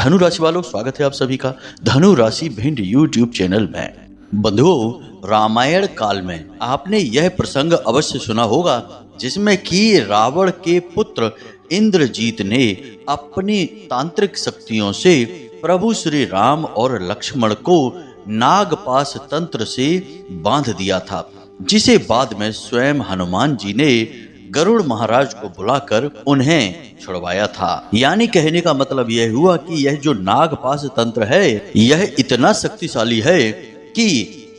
धनु राशि वालों, स्वागत है आप सभी का धनु राशि भिंड यूट्यूब चैनल में। बंधुओं, रामायण काल में आपने यह प्रसंग अवश्य सुना होगा जिसमें कि रावण के पुत्र इंद्रजीत ने अपनी तांत्रिक शक्तियों से प्रभु श्री राम और लक्ष्मण को नागपाश तंत्र से बांध दिया था, जिसे बाद में स्वयं हनुमान जी ने गरुड़ महाराज को बुलाकर उन्हें छुड़वाया था। यानी कहने का मतलब यह हुआ कि यह जो नागपाश तंत्र है यह इतना शक्तिशाली है कि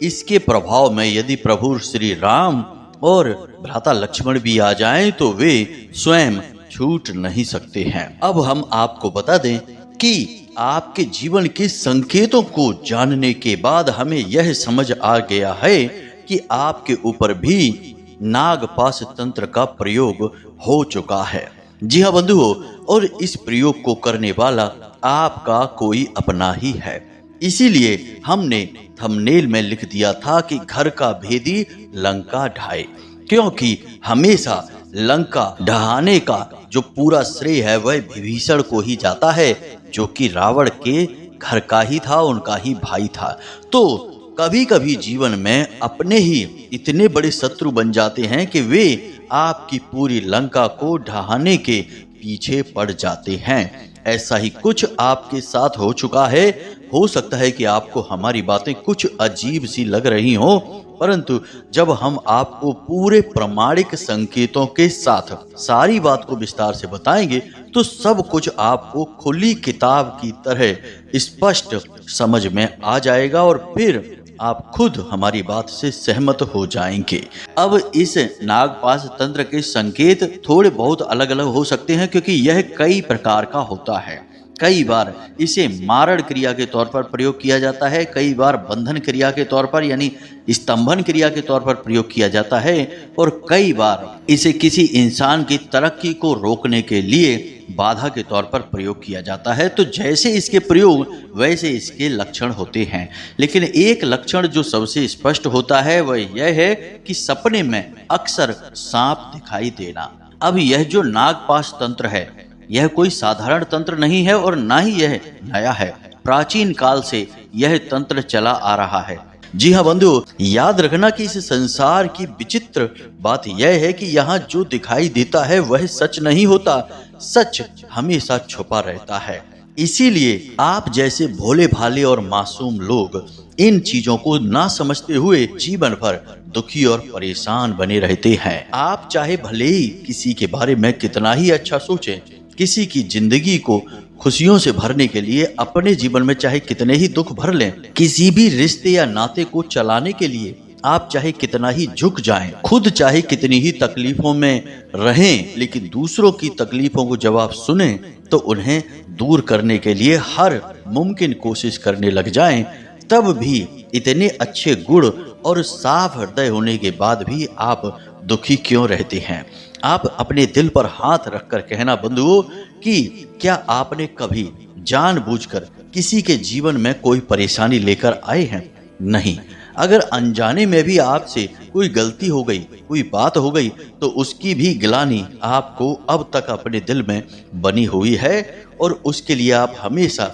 इसके प्रभाव में यदि प्रभु श्री राम और भ्राता लक्ष्मण भी आ जाएं तो वे स्वयं छूट नहीं सकते हैं। अब हम आपको बता दें कि आपके जीवन के संकेतों को जानने के बाद हमें यह समझ आ गया है कि आपके ऊपर भी नागपाश तंत्र का प्रयोग हो चुका है। जी हाँ बंधुओं, और इस प्रयोग को करने वाला आपका कोई अपना ही है। इसीलिए हमने थंबनेल में लिख दिया था कि घर का भेदी लंका ढाए, क्योंकि हमेशा लंका ढहाने का जो पूरा श्रेय है वह विभीषण को ही जाता है, जो कि रावण के घर का ही था, उनका ही भाई था। तो कभी कभी जीवन में अपने ही इतने बड़े शत्रु बन जाते हैं कि वे आपकी पूरी लंका को ढहाने के पीछे पड़ जाते हैं। ऐसा ही कुछ आपके साथ हो चुका है। हो सकता है कि आपको हमारी बातें कुछ अजीब सी लग रही हो, परंतु जब हम आपको पूरे प्रमाणिक संकेतों के साथ सारी बात को विस्तार से बताएंगे तो सब कुछ आपको खुली किताब की तरह स्पष्ट समझ में आ जाएगा और फिर आप खुद हमारी बात से सहमत हो जाएंगे। अब इस नागपाश तंत्र के संकेत थोड़े बहुत अलग अलग हो सकते हैं, क्योंकि यह कई प्रकार का होता है। कई बार इसे मारण क्रिया के तौर पर प्रयोग किया जाता है, कई बार बंधन क्रिया के तौर पर यानी स्तंभन क्रिया के तौर पर प्रयोग किया जाता है, और कई बार इसे किसी इंसान की तरक्की को रोकने के लिए बाधा के तौर पर प्रयोग किया जाता है। तो जैसे इसके प्रयोग वैसे इसके लक्षण होते हैं, लेकिन एक लक्षण जो सबसे स्पष्ट होता है वह यह है कि सपने में अक्सर सांप दिखाई देना। अब यह जो नागपाश तंत्र है यह कोई साधारण तंत्र नहीं है और ना ही यह नया है। प्राचीन काल से यह तंत्र चला आ रहा है। जी हाँ बंधु, याद रखना कि इस संसार की विचित्र बात यह है कि यहाँ जो दिखाई देता है वह सच नहीं होता, सच हमेशा छुपा रहता है। इसीलिए आप जैसे भोले भाले और मासूम लोग इन चीजों को ना समझते हुए जीवन भर दुखी और परेशान बने रहते हैं। आप चाहे भले ही किसी के बारे में कितना ही अच्छा सोचें, किसी की जिंदगी को खुशियों से भरने के लिए अपने जीवन में चाहे कितने ही दुख भर लें, किसी भी रिश्ते या नाते को चलाने के लिए आप चाहे कितना ही झुक जाएं, खुद चाहे कितनी ही तकलीफों में रहें, लेकिन दूसरों की तकलीफों को जब आप सुने तो उन्हें दूर करने के लिए हर मुमकिन कोशिश करने लग जाएं, तब भी इतने अच्छे गुण और साफ हृदय होने के बाद भी आप दुखी क्यों रहते हैं? आप अपने दिल पर हाथ रखकर कहना बंधुओं कि क्या आपने कभी जानबूझकर किसी के जीवन में कोई परेशानी लेकर आए हैं? नहीं। अगर अनजाने में भी आपसे कोई गलती हो गई, कोई बात हो गई, तो उसकी भी गिलानी आपको अब तक अपने दिल में बनी हुई है और उसके लिए आप हमेशा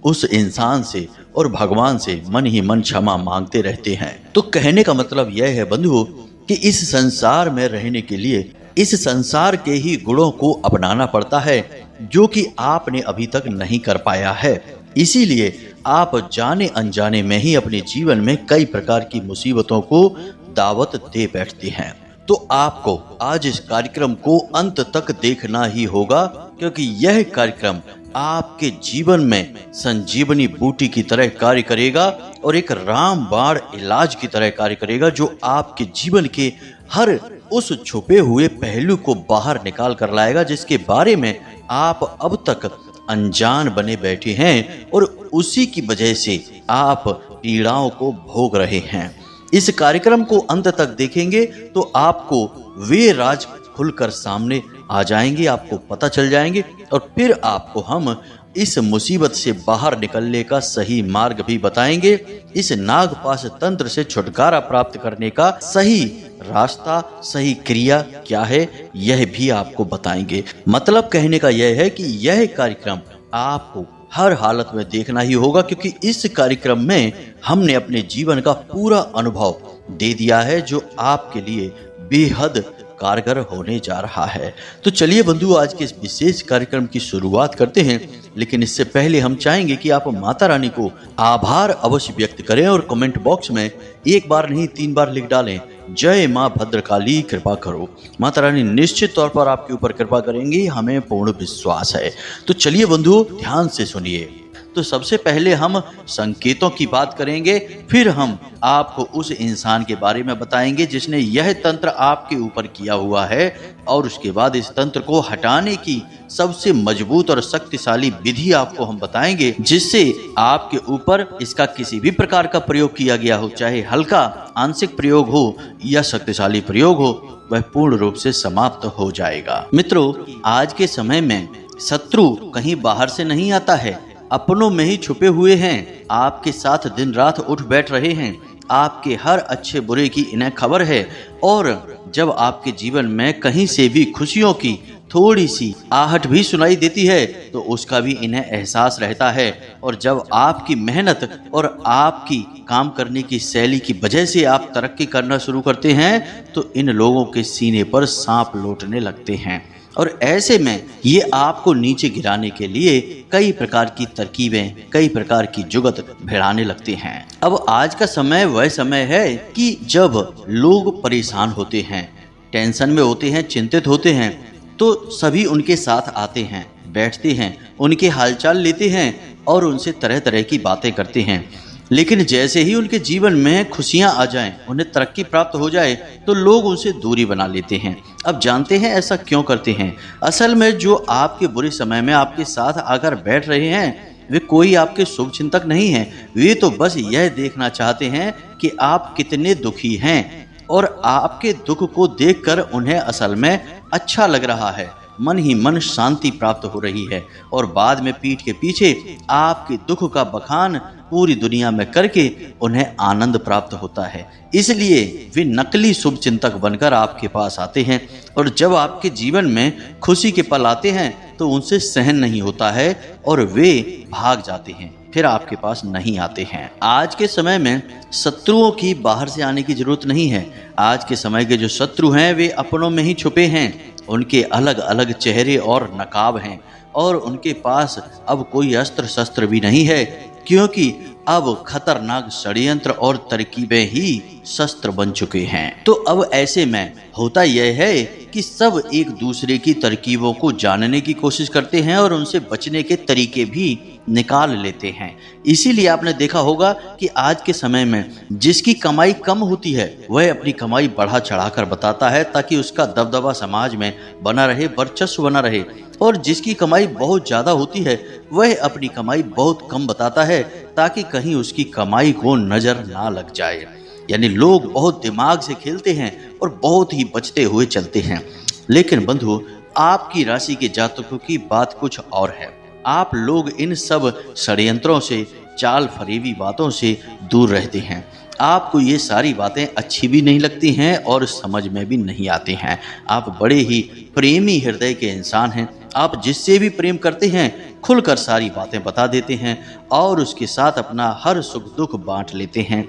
उस इंसान से और भगवान से मन ही मन क्षमा मांगते रहते हैं। तो कहने का मतलब यह है बंधुओं कि इस संसार में रहने के लिए इस संसार के ही गुणों को अपनाना पड़ता है, जो कि आपने अभी तक नहीं कर पाया है। इसीलिए आप जाने अनजाने में ही अपने जीवन में कई प्रकार की मुसीबतों को दावत दे बैठते हैं। तो आपको आज इस कार्यक्रम को अंत तक देखना ही होगा, क्योंकि यह कार्यक्रम आपके जीवन में संजीवनी बूटी की तरह कार्य करेगा और एक रामबाण इलाज की तरह कार्य करेगा, जो आपके जीवन के हर उस छुपे हुए पहलू को बाहर निकाल कर लाएगा जिसके बारे में आप अब तक अनजान बने बैठे हैं और उसी की वजह से आप पीड़ाओं को भोग रहे हैं। इस कार्यक्रम को अंत तक देखेंगे तो आपको वे राज खुलकर सामने आ जाएंगे, आपको पता चल जाएंगे और फिर आपको हम इस मुसीबत से बाहर निकलने का सही मार्ग भी बताएंगे। इस नागपाश तंत्र से छुटकारा प्राप्त करने का सही रास्ता, सही क्रिया क्या है, यह भी आपको बताएंगे। मतलब कहने का यह है कि यह कार्यक्रम आपको हर हालत में देखना ही होगा, क्योंकि इस कार्यक्रम में हमने अपने जीवन का पूरा अनुभव दे दिया है जो आपके लिए बेहद कारगर होने जा रहा है। तो चलिए बंधु, आज के इस विशेष कार्यक्रम की शुरुआत करते हैं, लेकिन इससे पहले हम चाहेंगे कि आप माता रानी को आभार अवश्य व्यक्त करें और कमेंट बॉक्स में एक बार नहीं 3 बार लिख डालें, जय माँ भद्रकाली कृपा करो। माता रानी निश्चित तौर पर आपके ऊपर कृपा करेंगी, हमें पूर्ण विश्वास है। तो चलिए बंधु, ध्यान से सुनिए। तो सबसे पहले हम संकेतों की बात करेंगे, फिर हम आपको उस इंसान के बारे में बताएंगे जिसने यह तंत्र आपके ऊपर किया हुआ है, और उसके बाद इस तंत्र को हटाने की सबसे मजबूत और शक्तिशाली विधि आपको हम बताएंगे, जिससे आपके ऊपर इसका किसी भी प्रकार का प्रयोग किया गया हो, चाहे हल्का आंशिक प्रयोग हो या शक्तिशाली प्रयोग हो, वह पूर्ण रूप से समाप्त हो जाएगा। मित्रों, आज के समय में शत्रु कहीं बाहर से नहीं आता है, अपनों में ही छुपे हुए हैं, आपके साथ दिन रात उठ बैठ रहे हैं, आपके हर अच्छे बुरे की इन्हें खबर है। और जब आपके जीवन में कहीं से भी खुशियों की थोड़ी सी आहट भी सुनाई देती है तो उसका भी इन्हें एहसास रहता है। और जब आपकी मेहनत और आपकी काम करने की शैली की वजह से आप तरक्की करना शुरू करते हैं तो इन लोगों के सीने पर सांप लौटने लगते हैं, और ऐसे में ये आपको नीचे गिराने के लिए कई प्रकार की तरकीबें, कई प्रकार की जुगत भिड़ाने लगते हैं। अब आज का समय वह समय है कि जब लोग परेशान होते हैं, टेंशन में होते हैं, चिंतित होते हैं, तो सभी उनके साथ आते हैं, बैठते हैं, उनके हालचाल लेते हैं और उनसे तरह तरह की बातें करते हैं। लेकिन जैसे ही उनके जीवन में खुशियां आ जाएं, उन्हें तरक्की प्राप्त हो जाए, तो लोग उनसे दूरी बना लेते हैं। अब जानते हैं ऐसा क्यों करते हैं? असल में जो आपके बुरे समय में आपके साथ आकर बैठ रहे हैं वे कोई आपके शुभ चिंतक नहीं हैं। वे तो बस यह देखना चाहते हैं कि आप कितने दुखी हैं, और आपके दुख को देखकर उन्हें असल में अच्छा लग रहा है, मन ही मन शांति प्राप्त हो रही है, और बाद में पीठ के पीछे आपके दुख का बखान पूरी दुनिया में करके उन्हें आनंद प्राप्त होता है। इसलिए वे नकली शुभ चिंतक बनकर आपके पास आते हैं, और जब आपके जीवन में खुशी के पल आते हैं तो उनसे सहन नहीं होता है और वे भाग जाते हैं, फिर आपके पास नहीं आते हैं। आज के समय में शत्रुओं की बाहर से आने की जरूरत नहीं है। आज के समय के जो शत्रु हैं वे अपनों में ही छुपे हैं, उनके अलग अलग चेहरे और नकाब हैं, और उनके पास अब कोई अस्त्र शस्त्र भी नहीं है, क्योंकि अब खतरनाक षड्यंत्र और तरकीबें ही शस्त्र बन चुके हैं। तो अब ऐसे में होता यह है कि सब एक दूसरे की तरकीबों को जानने की कोशिश करते हैं और उनसे बचने के तरीके भी निकाल लेते हैं। इसीलिए आपने देखा होगा कि आज के समय में जिसकी कमाई कम होती है वह अपनी कमाई बढ़ा चढ़ाकर बताता है, ताकि उसका दबदबा समाज में बना रहे, वर्चस्व बना रहे। और जिसकी कमाई बहुत ज़्यादा होती है वह अपनी कमाई बहुत कम बताता है, ताकि कहीं उसकी कमाई को नज़र ना लग जाए। यानी लोग बहुत दिमाग से खेलते हैं और बहुत ही बचते हुए चलते हैं। लेकिन बंधु, आपकी राशि के जातकों की बात कुछ और है। आप लोग इन सब षड्यंत्रों से, चाल फरेबी बातों से दूर रहते हैं। आपको ये सारी बातें अच्छी भी नहीं लगती हैं और समझ में भी नहीं आती हैं। आप बड़े ही प्रेमी हृदय के इंसान हैं। आप जिससे भी प्रेम करते हैं खुलकर सारी बातें बता देते हैं और उसके साथ अपना हर सुख दुख बांट लेते हैं।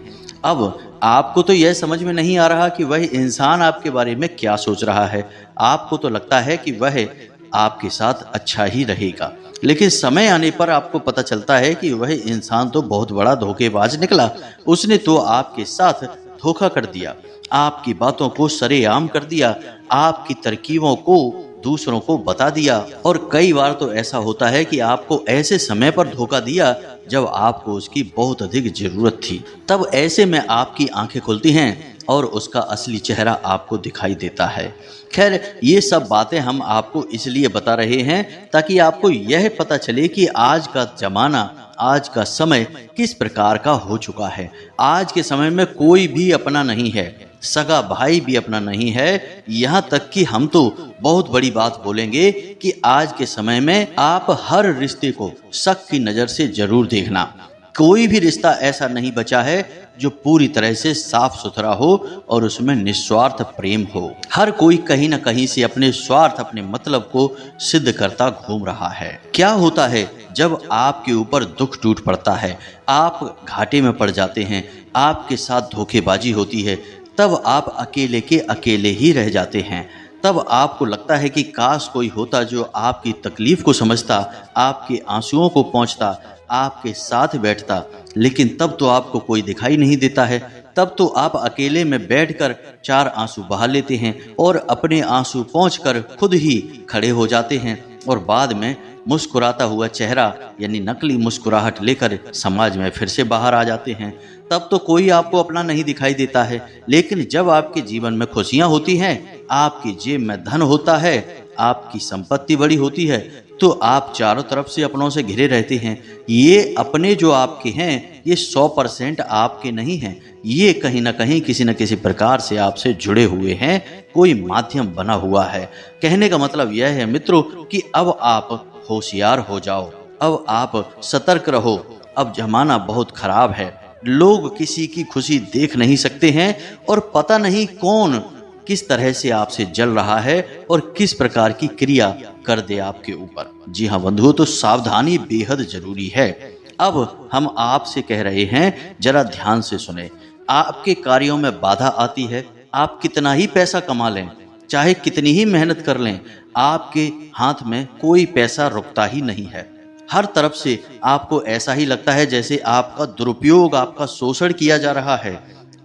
अब आपको तो यह समझ में नहीं आ रहा कि वह इंसान आपके बारे में क्या सोच रहा है। आपको तो लगता है कि वह आपके साथ अच्छा ही रहेगा, लेकिन समय आने पर आपको पता चलता है कि वह इंसान तो बहुत बड़ा धोखेबाज निकला। उसने तो आपके साथ धोखा कर दिया, आपकी बातों को सरेआम कर दिया, आपकी तरकीबों को दूसरों को बता दिया। और कई बार तो ऐसा होता है कि आपको ऐसे समय पर धोखा दिया जब आपको उसकी बहुत अधिक जरूरत थी। तब ऐसे में आपकी आंखें खुलती हैं और उसका असली चेहरा आपको दिखाई देता है। खैर, ये सब बातें हम आपको इसलिए बता रहे हैं ताकि आपको यह पता चले कि आज का जमाना, आज का समय किस प्रकार का हो चुका है। आज के समय में कोई भी अपना नहीं है, सगा भाई भी अपना नहीं है। यहाँ तक कि हम तो बहुत बड़ी बात बोलेंगे कि आज के समय में आप हर रिश्ते को शक की नज़र से जरूर देखना। कोई भी रिश्ता ऐसा नहीं बचा है जो पूरी तरह से साफ सुथरा हो और उसमें निस्वार्थ प्रेम हो। हर कोई कहीं ना कहीं से अपने स्वार्थ, अपने मतलब को सिद्ध करता घूम रहा है। क्या होता है जब आपके ऊपर दुख टूट पड़ता है, आप घाटे में पड़ जाते हैं, आपके साथ धोखेबाजी होती है, तब आप अकेले के अकेले ही रह जाते हैं। तब आपको लगता है कि काश कोई होता जो आपकी तकलीफ को समझता, आपके आंसुओं को पहुंचता, आपके साथ बैठता। लेकिन तब तो आपको कोई दिखाई नहीं देता है। तब तो आप अकेले में बैठकर 4 आंसू बहा लेते हैं और अपने आंसू पोंछकर खुद ही खड़े हो जाते हैं और बाद में मुस्कुराता हुआ चेहरा यानी नकली मुस्कुराहट लेकर समाज में फिर से बाहर आ जाते हैं। तब तो कोई आपको अपना नहीं दिखाई देता है। लेकिन जब आपके जीवन में खुशियां होती हैं, आपकी जेब में धन होता है, आपकी संपत्ति बड़ी होती है, तो आप चारों तरफ से अपनों से घिरे रहते हैं। ये अपने जो आपके हैं, ये 100% आपके नहीं हैं। ये कहीं ना कहीं किसी न किसी प्रकार से आपसे जुड़े हुए हैं, कोई माध्यम बना हुआ है। कहने का मतलब यह है मित्रों कि अब आप होशियार हो जाओ, अब आप सतर्क रहो। अब जमाना बहुत खराब है, लोग किसी की खुशी देख नहीं सकते हैं और पता नहीं कौन किस तरह से आपसे जल रहा है और किस प्रकार की क्रिया कर दे आपके ऊपर। जी हाँ बंधुओं, तो सावधानी बेहद जरूरी है। अब हम आपसे कह रहे हैं, जरा ध्यान से सुने। आपके कार्यों में बाधा आती है, आप कितना ही पैसा कमा लें, चाहे कितनी ही मेहनत कर लें, आपके हाथ में कोई पैसा रुकता ही नहीं है। हर तरफ से आपको ऐसा ही लगता है जैसे आपका दुरुपयोग, आपका शोषण किया जा रहा है।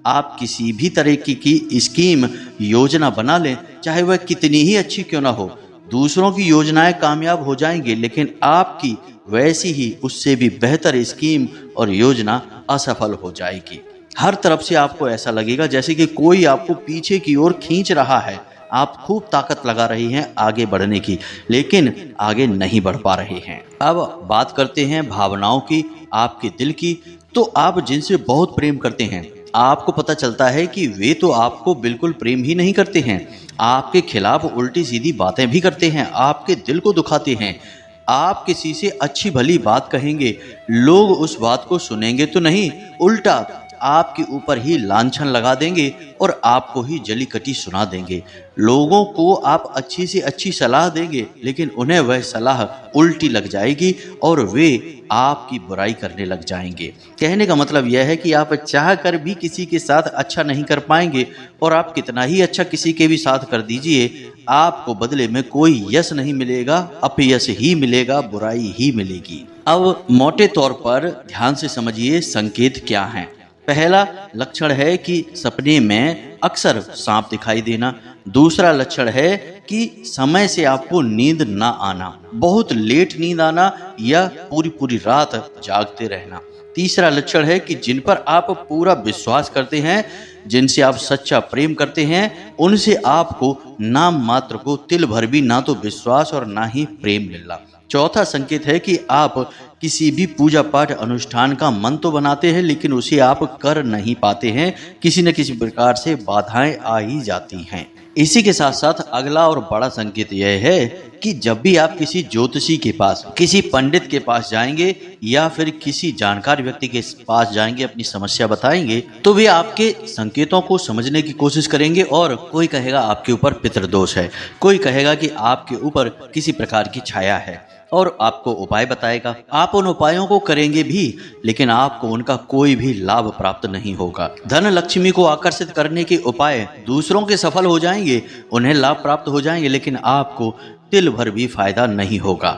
आप किसी भी तरह की स्कीम, योजना बना लें, चाहे वह कितनी ही अच्छी क्यों ना हो, दूसरों की योजनाएं कामयाब हो जाएंगी, लेकिन आपकी वैसी ही उससे भी बेहतर स्कीम और योजना असफल हो जाएगी। हर तरफ से आपको ऐसा लगेगा जैसे कि कोई आपको पीछे की ओर खींच रहा है। आप खूब ताकत लगा रही हैं आगे बढ़ने की, लेकिन आगे नहीं बढ़ पा रहे हैं। अब बात करते हैं भावनाओं की, आपके दिल की। तो आप जिनसे बहुत प्रेम करते हैं, आपको पता चलता है कि वे तो आपको बिल्कुल प्रेम ही नहीं करते हैं, आपके खिलाफ उल्टी सीधी बातें भी करते हैं, आपके दिल को दुखाते हैं। आप किसी से अच्छी भली बात कहेंगे, लोग उस बात को सुनेंगे तो नहीं, उल्टा आपके ऊपर ही लांछन लगा देंगे और आपको ही जली कटी सुना देंगे। लोगों को आप अच्छी से अच्छी सलाह देंगे, लेकिन उन्हें वह सलाह उल्टी लग जाएगी और वे आपकी बुराई करने लग जाएंगे। कहने का मतलब यह है कि आप चाह कर भी किसी के साथ अच्छा नहीं कर पाएंगे, और आप कितना ही अच्छा किसी के भी साथ कर दीजिए, आपको बदले में कोई यश नहीं मिलेगा, अपयश ही मिलेगा, बुराई ही मिलेगी। अब मोटे तौर पर ध्यान से समझिए संकेत क्या हैं। पहला लक्षण है कि सपने में अक्सर सांप दिखाई देना। दूसरा लक्षण है कि समय से आपको नींद ना आना, बहुत लेट नींद आना या पूरी पूरी रात जागते रहना। तीसरा लक्षण है कि जिन पर आप पूरा विश्वास करते हैं, जिनसे आप सच्चा प्रेम करते हैं, उनसे आपको नाम मात्र को तिल भर भी ना तो विश्वास और ना ही प्रेम मिलना। चौथा संकेत है कि आप किसी भी पूजा पाठ अनुष्ठान का मन तो बनाते हैं, लेकिन उसे आप कर नहीं पाते हैं, किसी न किसी प्रकार से बाधाएं आ ही जाती हैं। इसी के साथ साथ अगला और बड़ा संकेत यह है कि जब भी आप किसी ज्योतिषी के पास, किसी पंडित के पास जाएंगे या फिर किसी जानकार व्यक्ति के पास जाएंगे, अपनी समस्या बताएंगे, तो वे आपके संकेतों को समझने की कोशिश करेंगे। और कोई कहेगा आपके ऊपर पितृदोष है, कोई कहेगा कि आपके ऊपर किसी प्रकार की छाया है और आपको उपाय बताएगा। आप उन उपायों को करेंगे भी, लेकिन आपको उनका कोई भी लाभ प्राप्त नहीं होगा। धन लक्ष्मी को आकर्षित करने के उपाय दूसरों के सफल हो जाएंगे, उन्हें लाभ प्राप्त हो जाएंगे, लेकिन आपको तिल भर भी फायदा नहीं होगा।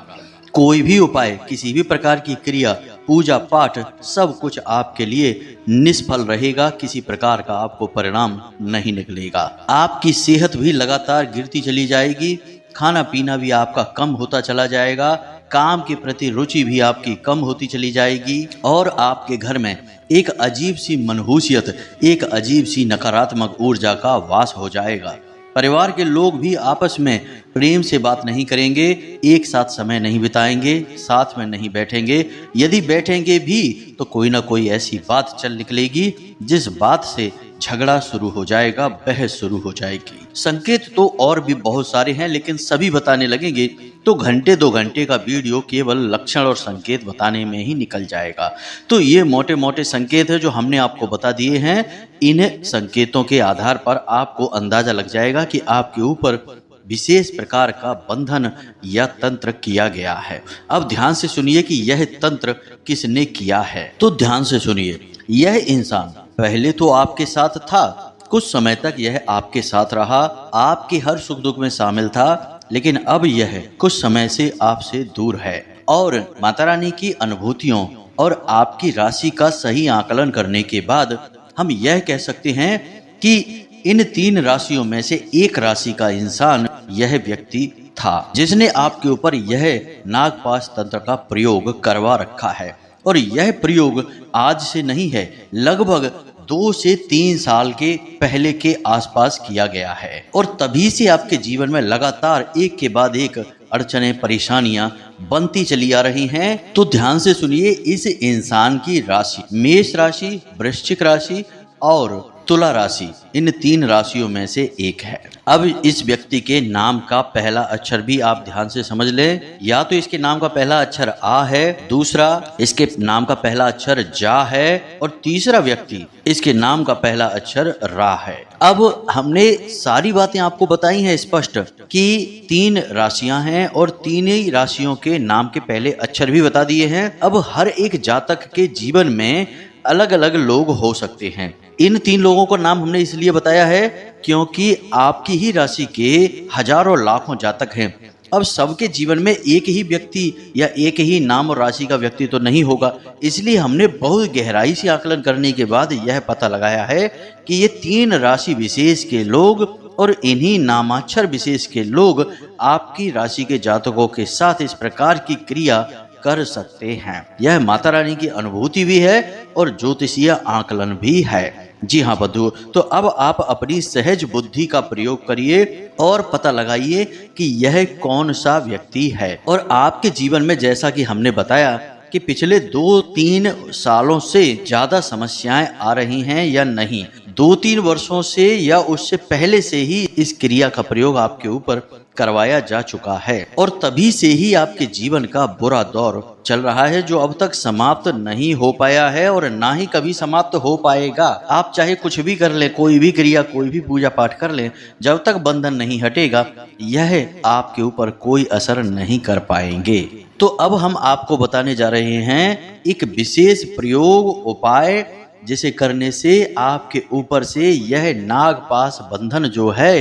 कोई भी उपाय, किसी भी प्रकार की क्रिया, पूजा पाठ, सब कुछ आपके लिए निष्फल रहेगा, किसी प्रकार का आपको परिणाम नहीं निकलेगा। आपकी सेहत भी लगातार गिरती चली जाएगी, खाना पीना भी आपका कम होता चला जाएगा, काम के प्रति रुचि भी आपकी कम होती चली जाएगी, और आपके घर में एक अजीब सी मनहूसियत, एक अजीब सी नकारात्मक ऊर्जा का वास हो जाएगा। परिवार के लोग भी आपस में प्रेम से बात नहीं करेंगे, एक साथ समय नहीं बिताएंगे, साथ में नहीं बैठेंगे। यदि बैठेंगे भी तो कोई ना कोई ऐसी बात चल निकलेगी जिस बात से झगड़ा शुरू हो जाएगा, बहस शुरू हो जाएगी। संकेत तो और भी बहुत सारे हैं, लेकिन सभी बताने लगेंगे तो घंटे 2 घंटे का वीडियो केवल लक्षण और संकेत बताने में ही निकल जाएगा। तो ये मोटे मोटे संकेत है जो हमने आपको बता दिए हैं। इन संकेतों के आधार पर आपको अंदाजा लग जाएगा कि आपके ऊपर विशेष प्रकार का बंधन या तंत्र किया गया है। अब ध्यान से सुनिए कि यह तंत्र किसने किया है। तो ध्यान से सुनिए, यह इंसान पहले तो आपके साथ था, कुछ समय तक यह आपके साथ रहा, आपके हर सुख दुख में शामिल था, लेकिन अब यह कुछ समय से आपसे दूर है और माता रानी की अनुभूतियों और आपकी राशि का सही आकलन करने के बाद हम यह कह सकते हैं कि इन 3 राशियों में से एक राशि का इंसान यह व्यक्ति था जिसने आपके ऊपर यह नागपाश तंत्र का प्रयोग करवा रखा है। और यह प्रयोग आज से नहीं है, लगभग 2 से 3 साल के पहले के आसपास किया गया है और तभी से आपके जीवन में लगातार एक के बाद एक अड़चने परेशानियां बनती चली आ रही हैं। तो ध्यान से सुनिए, इस इंसान की राशि मेष राशि, वृश्चिक राशि और तुला राशि, इन 3 राशियों में से एक है। अब इस व्यक्ति के नाम का पहला अक्षर भी आप ध्यान से समझ लें। या तो इसके नाम का पहला अक्षर आ है, दूसरा इसके नाम का पहला अक्षर जा है और तीसरा व्यक्ति इसके नाम का पहला अक्षर रा है। अब हमने सारी बातें आपको बताई हैं स्पष्ट कि 3 राशियां हैं और 3 ही राशियों के नाम के पहले अक्षर भी बता दिए हैं। अब हर एक जातक के जीवन में अलग अलग लोग हो सकते हैं। इन 3 लोगों का नाम हमने इसलिए बताया है क्योंकि आपकी ही राशि के हजारों लाखों जातक हैं। अब सबके जीवन में एक ही व्यक्ति या एक ही नाम और राशि का व्यक्ति तो नहीं होगा, इसलिए हमने बहुत गहराई से आकलन करने के बाद यह पता लगाया है कि ये 3 राशि विशेष के लोग और इन्हीं नामाक्षर विशेष के लोग आपकी राशि के जातकों के साथ इस प्रकार की क्रिया कर सकते हैं। यह माता रानी की अनुभूति भी है और ज्योतिषीय आकलन भी है। जी हाँ बंधु, तो अब आप अपनी सहज बुद्धि का प्रयोग करिए और पता लगाइए कि यह कौन सा व्यक्ति है। और आपके जीवन में जैसा कि हमने बताया कि पिछले 2-3 सालों से ज्यादा समस्याएं आ रही हैं या नहीं, 2-3 वर्षों से या उससे पहले से ही इस क्रिया का प्रयोग आपके ऊपर करवाया जा चुका है और तभी से ही आपके जीवन का बुरा दौर चल रहा है जो अब तक समाप्त नहीं हो पाया है और ना ही कभी समाप्त हो पाएगा। आप चाहे कुछ भी कर लें, कोई भी क्रिया, कोई भी पूजा पाठ कर लें, जब तक बंधन नहीं हटेगा यह आपके ऊपर कोई असर नहीं कर पाएंगे। तो अब हम आपको बताने जा रहे हैं एक विशेष प्रयोग उपाय जिसे करने से आपके ऊपर से यह नागपाश बंधन जो है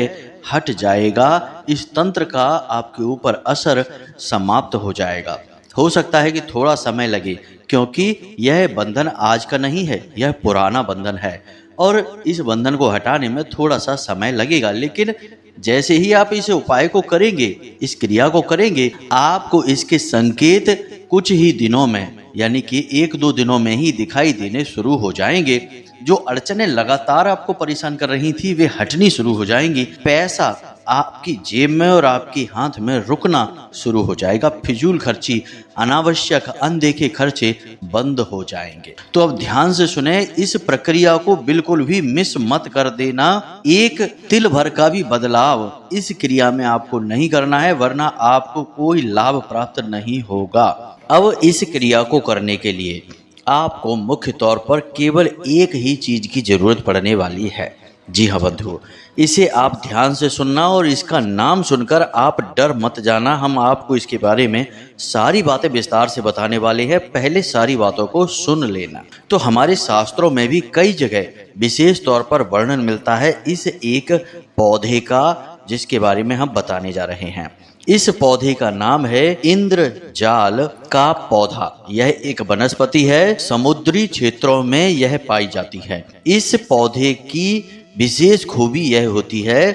हट जाएगा। इस तंत्र का आपके ऊपर असर समाप्त हो जाएगा। हो सकता है कि थोड़ा समय लगे क्योंकि यह बंधन आज का नहीं है, यह पुराना बंधन है और इस बंधन को हटाने में थोड़ा सा समय लगेगा। लेकिन जैसे ही आप इस उपाय को करेंगे, इस क्रिया को करेंगे, आपको इसके संकेत कुछ ही दिनों में यानी कि 1-2 दिनों में ही दिखाई देने शुरू हो जाएंगे। जो अड़चनें लगातार आपको परेशान कर रही थी वे हटनी शुरू हो जाएंगी। पैसा आपकी जेब में और आपके हाथ में रुकना शुरू हो जाएगा। फिजूल खर्ची, अनावश्यक अनदेखे खर्चे बंद हो जाएंगे। तो अब ध्यान से सुने, इस प्रक्रिया को बिल्कुल भी मिस मत कर देना। एक तिल भर का भी बदलाव इस क्रिया में आपको नहीं करना है, वरना आपको कोई लाभ प्राप्त नहीं होगा। अब इस क्रिया को करने के लिए आपको मुख्य तौर पर केवल एक ही चीज की जरूरत पड़ने वाली है। जी हाँ बंधु, इसे आप ध्यान से सुनना और इसका नाम सुनकर आप डर मत जाना। हम आपको इसके बारे में सारी बातें विस्तार से बताने वाले हैं, पहले सारी बातों को सुन लेना। तो हमारे शास्त्रों में भी कई जगह विशेष तौर पर वर्णन मिलता है इस एक पौधे का जिसके बारे में हम बताने जा रहे हैं। इस पौधे का नाम है इंद्रजाल का पौधा। यह एक वनस्पति है, समुद्री क्षेत्रों में यह पाई जाती है। इस पौधे की विशेष खूबी यह होती है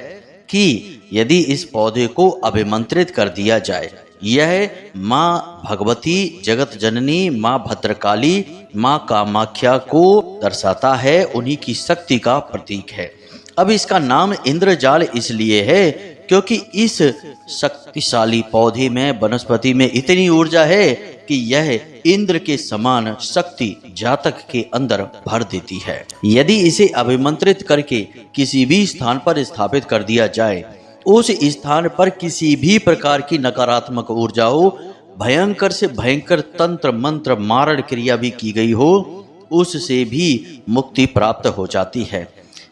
कि यदि इस पौधे को अभिमंत्रित कर दिया जाए, यह माँ भगवती, जगत जननी, माँ भद्रकाली, माँ कामाख्या को दर्शाता है, उन्हीं की शक्ति का प्रतीक है। अब इसका नाम इंद्रजाल इसलिए है क्योंकि इस शक्तिशाली पौधे में, वनस्पति में इतनी ऊर्जा है कि यह इंद्र के समान शक्ति जातक के अंदर भर देती है। यदि इसे अभिमंत्रित करके किसी भी स्थान पर स्थापित कर दिया जाए उस स्थान पर किसी भी प्रकार की नकारात्मक ऊर्जा हो, भयंकर से भयंकर तंत्र मंत्र मारण क्रिया भी की गई हो, उससे भी मुक्ति प्राप्त हो जाती है।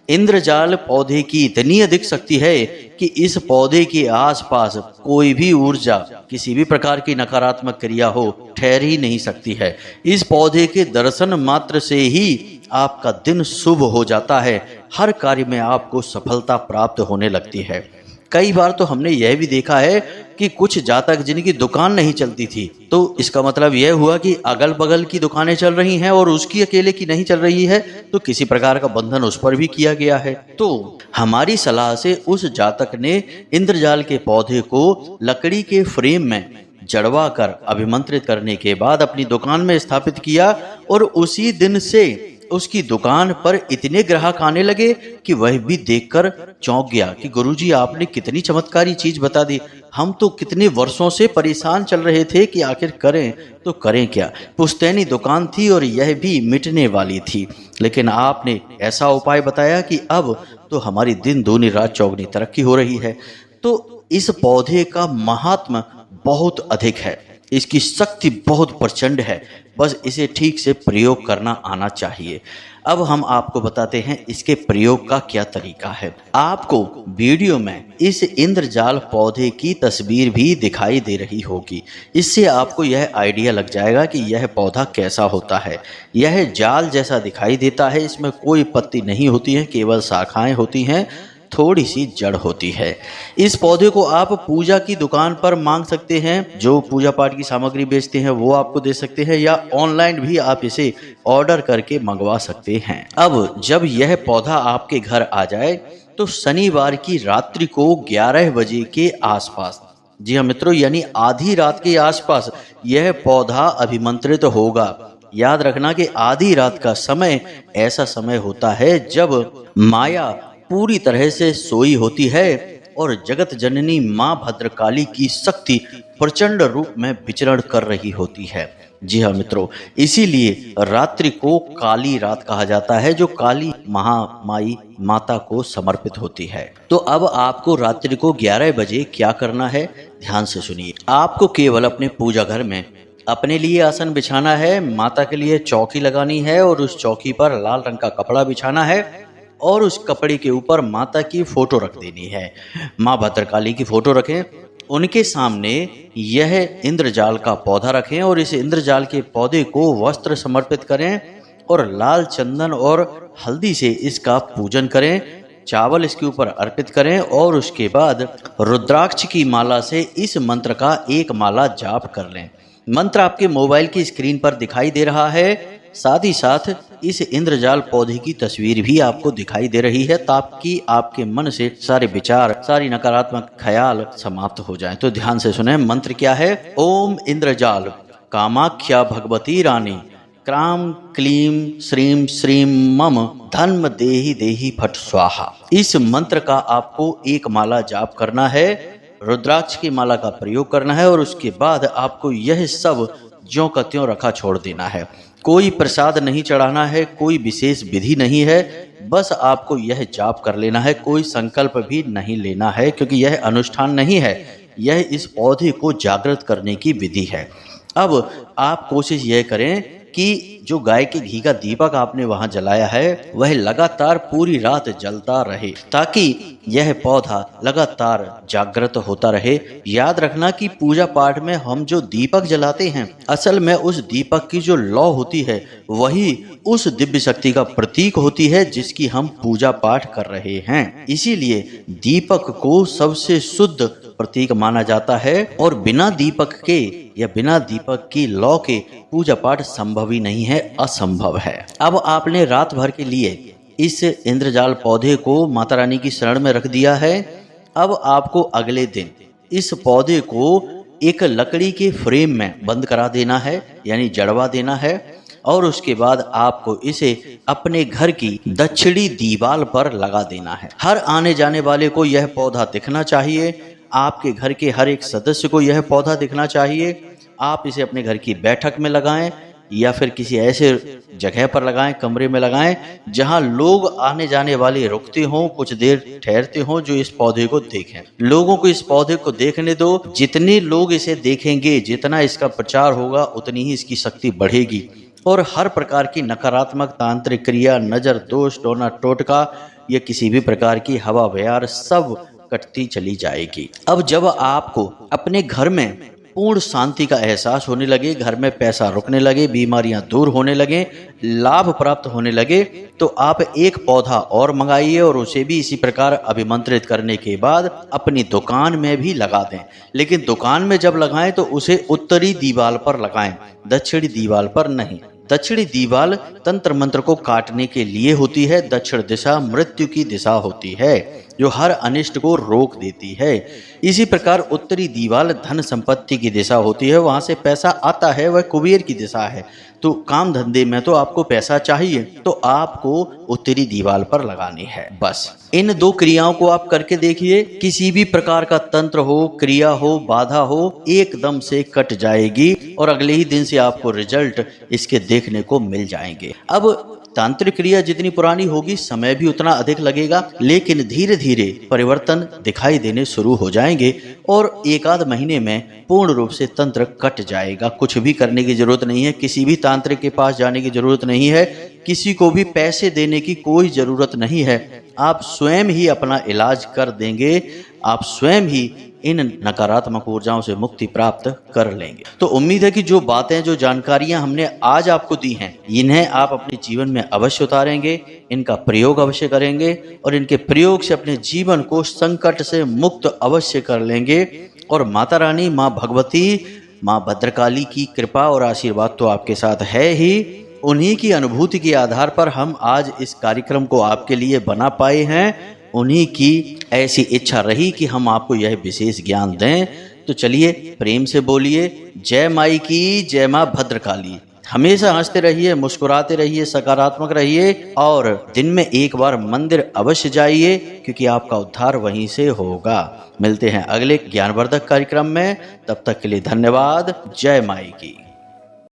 इंद्रजाल पौधे की इतनी अधिक शक्ति है कि इस पौधे के आसपास कोई भी ऊर्जा, किसी भी प्रकार की नकारात्मक क्रिया हो, ठहर ही नहीं सकती है। इस पौधे के दर्शन मात्र से ही आपका दिन शुभ हो जाता है, हर कार्य में आपको सफलता प्राप्त होने लगती है। कई बार तो हमने यह भी देखा है कि कुछ जातक जिनकी दुकान नहीं चलती थी, तो इसका मतलब यह हुआ कि अगल बगल की दुकानें चल रही हैं और उसकी अकेले की नहीं चल रही है, तो किसी प्रकार का बंधन उस पर भी किया गया है। तो हमारी सलाह से उस जातक ने इंद्रजाल के पौधे को लकड़ी के फ्रेम में जड़वा कर अभिमंत्रित करने के बाद अपनी दुकान में स्थापित किया, और उसी दिन से उसकी दुकान पर इतने ग्राहक आने लगे कि वह भी देखकर चौंक गया कि गुरुजी आपने कितनी चमत्कारी चीज बता दी। हम तो कितने वर्षों से परेशान चल रहे थे कि आखिर करें तो करें क्या। पुश्तैनी दुकान थी और यह भी मिटने वाली थी, लेकिन आपने ऐसा उपाय बताया कि अब तो हमारी दिन दूनी रात चौगनी तरक्की हो रही है। तो इस पौधे का महात्म बहुत अधिक है, इसकी शक्ति बहुत प्रचंड है, बस इसे ठीक से प्रयोग करना आना चाहिए। अब हम आपको बताते हैं इसके प्रयोग का क्या तरीका है। आपको वीडियो में इस इंद्रजाल पौधे की तस्वीर भी दिखाई दे रही होगी, इससे आपको यह आइडिया लग जाएगा कि यह पौधा कैसा होता है। यह जाल जैसा दिखाई देता है, इसमें कोई पत्ती नहीं होती है, केवल शाखाएं होती हैं, थोड़ी सी जड़ होती है। इस पौधे को आप पूजा की दुकान पर मांग सकते हैं, जो पूजा पाठ की सामग्री बेचते हैं वो आपको दे सकते हैं, या ऑनलाइन भी आप इसे ऑर्डर करके मंगवा सकते हैं। अब जब यह पौधा आपके घर आ जाए तो शनिवार की रात्रि को 11 बजे के आसपास, जी हाँ मित्रों, यानी आधी रात के आसपास यह पौधा अभिमंत्रित होगा। याद रखना कि आधी रात का समय ऐसा समय होता है जब माया पूरी तरह से सोई होती है और जगत जननी मां भद्रकाली की शक्ति प्रचंड रूप में विचरण कर रही होती है। जी हाँ मित्रों, इसीलिए रात्रि को काली रात कहा जाता है, जो काली महामाई माता को समर्पित होती है। तो अब आपको रात्रि को 11 बजे क्या करना है, ध्यान से सुनिए। आपको केवल अपने पूजा घर में अपने लिए आसन बिछाना है, माता के लिए चौकी लगानी है और उस चौकी पर लाल रंग का कपड़ा बिछाना है और उस कपड़े के ऊपर माता की फोटो रख देनी है। माँ भद्रकाली की फोटो रखें, उनके सामने यह इंद्रजाल का पौधा रखें और इस इंद्रजाल के पौधे को वस्त्र समर्पित करें और लाल चंदन और हल्दी से इसका पूजन करें, चावल इसके ऊपर अर्पित करें और उसके बाद रुद्राक्ष की माला से इस मंत्र का एक माला जाप कर लें। मंत्र आपके मोबाइल की स्क्रीन पर दिखाई दे रहा है, साथ ही साथ इस इंद्रजाल पौधे की तस्वीर भी आपको दिखाई दे रही है, ताकि आपके मन से सारे विचार, सारी नकारात्मक ख्याल समाप्त हो जाएं। तो ध्यान से सुने, मंत्र क्या है। ओम इंद्रजाल कामाख्या भगवती रानी क्राम क्लीम श्रीम श्रीम मम धन्म देहि देहि फट स्वाहा। इस मंत्र का आपको एक माला जाप करना है, रुद्राक्ष की माला का प्रयोग करना है और उसके बाद आपको यह सब ज्यों का त्यों रखा छोड़ देना है। कोई प्रसाद नहीं चढ़ाना है, कोई विशेष विधि नहीं है, बस आपको यह जाप कर लेना है। कोई संकल्प भी नहीं लेना है, क्योंकि यह अनुष्ठान नहीं है, यह इस पौधे को जागृत करने की विधि है। अब आप कोशिश यह करें कि जो गाय के घी का दीपक आपने वहां जलाया है वह लगातार पूरी रात जलता रहे, ताकि यह पौधा लगातार जागृत होता रहे। याद रखना कि पूजा पाठ में हम जो दीपक जलाते हैं, असल में उस दीपक की जो लौ होती है वही उस दिव्य शक्ति का प्रतीक होती है जिसकी हम पूजा पाठ कर रहे हैं। इसीलिए दीपक को सबसे शुद्ध प्रतीक माना जाता है और बिना दीपक के या बिना दीपक की लौ के पूजा पाठ संभव ही नहीं है, असंभव है। अब आपने रात भर के लिए इस इंद्रजाल पौधे को माता रानी की शरण में रख दिया है। अब आपको अगले दिन इस पौधे को एक लकड़ी के फ्रेम में बंद करा देना है, यानी जड़वा देना है, और उसके बाद आपको इसे अपने घर की दक्षिणी दीवार पर लगा देना है। हर आने जाने वाले को यह पौधा दिखना चाहिए, आपके घर के हर एक सदस्य को यह पौधा दिखना चाहिए। आप इसे अपने घर की बैठक में लगाएं या फिर किसी ऐसे जगह पर लगाएं, कमरे में लगाएं जहां लोग आने जाने वाले रुकते हों, कुछ देर ठहरते हों, जो इस पौधे को देखें। लोगों को इस पौधे को देखने दो। जितने लोग इसे देखेंगे, जितना इसका प्रचार होगा, उतनी ही इसकी शक्ति बढ़ेगी और हर प्रकार की नकारात्मक तांत्रिक क्रिया, नजर दोष, टोना टोटका या किसी भी प्रकार की हवा बयार सब कटती चली जाएगी। अब जब आपको अपने घर में पूर्ण शांति का एहसास होने लगे, घर में पैसा रुकने लगे, बीमारियां दूर होने लगे, लाभ प्राप्त होने लगे, तो आप एक पौधा और मंगाइए और उसे भी इसी प्रकार अभिमंत्रित करने के बाद अपनी दुकान में भी लगा दें। लेकिन दुकान में जब लगाएं तो उसे उत्तरी दीवार पर लगाएं, दक्षिणी दीवार पर नहीं। दक्षिणी दीवार तंत्र मंत्र को काटने के लिए होती है। दक्षिण दिशा मृत्यु की दिशा होती है, जो हर अनिष्ट को रोक देती है। इसी प्रकार उत्तरी दीवार धन संपत्ति की दिशा होती है, वहां से पैसा आता है, वह कुबेर की दिशा है। तो काम धंधे में तो आपको पैसा चाहिए, तो आपको उत्तरी दीवार पर लगानी है। बस इन दो क्रियाओं को आप करके देखिए, किसी भी प्रकार का तंत्र हो, क्रिया हो, बाधा हो, एकदम से कट जाएगी और अगले ही दिन से आपको रिजल्ट इसके देखने को मिल जाएंगे। अब तांत्रिक क्रिया जितनी पुरानी होगी, समय भी उतना अधिक लगेगा, लेकिन धीरे धीरे परिवर्तन दिखाई देने शुरू हो जाएंगे और एक आध महीने में पूर्ण रूप से तंत्र कट जाएगा। कुछ भी करने की जरूरत नहीं है, किसी भी तांत्रिक के पास जाने की जरूरत नहीं है, किसी को भी पैसे देने की कोई जरूरत नहीं है। आप स्वयं ही अपना इलाज कर देंगे, आप स्वयं ही इन नकारात्मक ऊर्जाओं से मुक्ति प्राप्त कर लेंगे। तो उम्मीद है कि जो बातें, जो जानकारियां हमने आज आपको दी हैं, इन्हें आप अपने जीवन में अवश्य उतारेंगे, इनका प्रयोग अवश्य करेंगे और इनके प्रयोग से अपने जीवन को संकट से मुक्त अवश्य कर लेंगे। और माता रानी, माँ भगवती, माँ भद्रकाली की कृपा और आशीर्वाद तो आपके साथ है ही। उन्हीं की अनुभूति के आधार पर हम आज इस कार्यक्रम को आपके लिए बना पाए हैं। उन्हीं की ऐसी इच्छा रही कि हम आपको यह विशेष ज्ञान दें। तो चलिए प्रेम से बोलिए, जय माई की, जय माँ भद्रकाली। हमेशा हंसते रहिए, मुस्कुराते रहिए, सकारात्मक रहिए और दिन में एक बार मंदिर अवश्य जाइए, क्योंकि आपका उद्धार वहीं से होगा। मिलते हैं अगले ज्ञानवर्धक कार्यक्रम में, तब तक के लिए धन्यवाद। जय माई की।